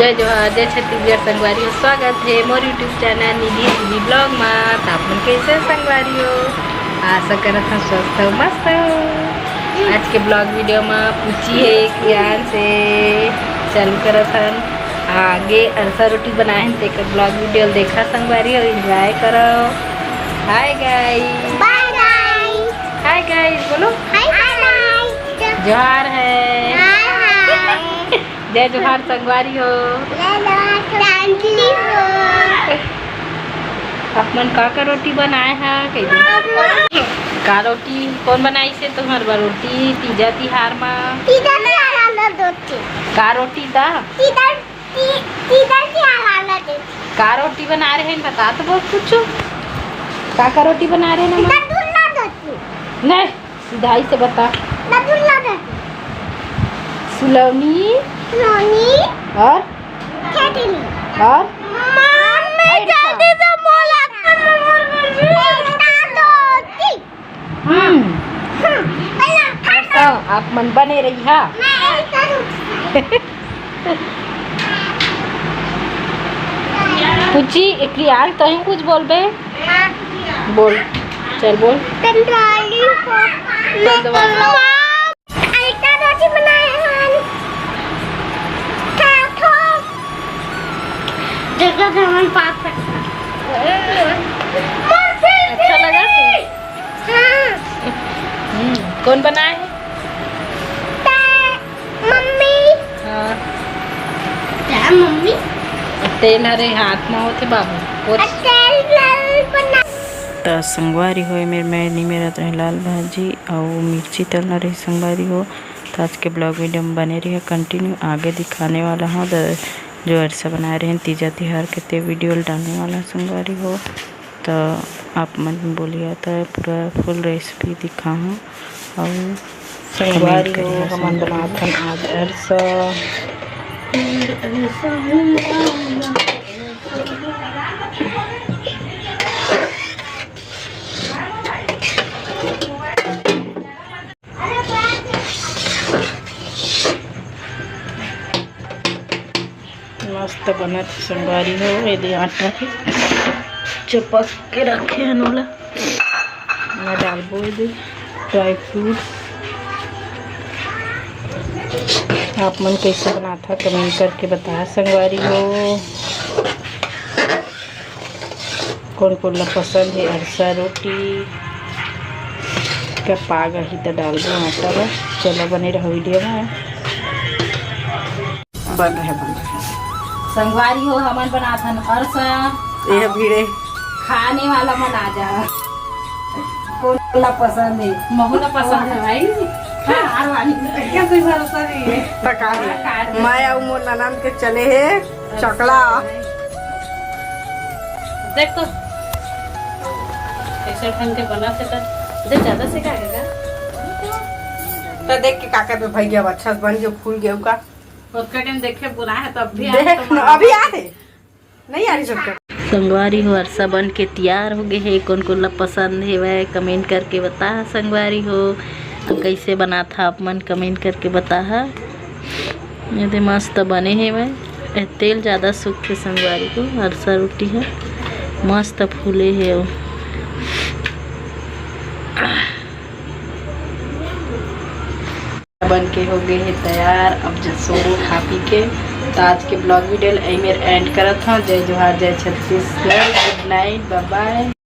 जय जोहार जय छत्तीसगढ़ संगवारी स्वागत है मोर यूट्यूब चैनल निधि दीदी ब्लॉग में। तो आप मन कैसे संगवारी हो, आशा करत हम स्वस्थ हो मस्त हो। आज के ब्लॉग वीडियो में पूछी है ज्ञान से चालू करत हन। आगे अरसा रोटी बनाए हैं तो ब्लॉग वीडियो देखा संगवारी हो, एंजॉय करो। Hi guys, bye guys, hi guys बोलो, हाय गाइस, जोहार है, जय जोहार संगवारी हो। अपन का रोटी बनाए है का रोटी कौन बनाई से तुम्हार बा रोटी तीजा तिहार में का रोटी दा का रोटी बना रहे हैं बता तो बहुत कुछ का रोटी बना रहे हैं नहीं सीधाई से बता। सुलौनी और और आप मन बने रही है। कुछ क्रियान तो ही कुछ बोल बे बोल चल बोल। अच्छा लगा कौन बनाए है? मम्मी तेल हरे हाथ में होते बाबू तो संगवारी हो मेरा तो लाल भाजी और मिर्ची तलना रही संगवारी हो। तो आज के ब्लॉग वीडियो में बने रही है कंटिन्यू, आगे दिखाने वाला हूँ जो अरसा बना रहे हैं तीजा तिहार के ते वीडियो डालने वाला संगवारी हो। तो आप मन बोलिए तो पूरा फुल रेसिपी दिखा हूँ और संगवारी हो हम बनाते हैं आज अरसा। मस्त बना संगवारी हो। यदि आटा के चपक के रखे हैं नोला मैं डालबो यदि ड्राई फ्रूट्स। आप मन कैसे बना था कमेंट करके बताया संगवारी हो। कौन कौन ला पसंद है अरसा रोटी क्या पाग ही तो डाल दो आटा ला। चलो बने रहो वीडियो में बन रहे संगवारी हो। हमन बनाता अरसा यह भीड़े खाने वाला मन आ जा कौन ला पसंद है महुला पसंद है भाई। क्या कोई भरोसा नहीं है। मैं और मोर ननद के चले है चकला देख तो ऐसे ढंग के बना से तो ज्यादा से का तो देख के काका पे भाई गया अच्छा से बन गया फूल गया का उसका टाइम देखे बुरा है तो अभी अभी आ रहे नहीं आ रही सबका। संगवारी हो अरसा बन के तैयार हो गए है। कौन कौन ला पसंद है वह कमेंट करके बता। संगवारी हो तो कैसे बना था आप मन कमेंट करके बता। ये मस्त बने हैं वह तेल ज़्यादा सूखे संगवारी को अरसा रोटी है मस्त फूले है वो। बन के हो गए हैं तैयार। अब जसो खा पी के तो आज के ब्लॉग वीडियो मेरे एंड करत हूँ। जय जोहार जय Chhattisgarh, good night, bye bye.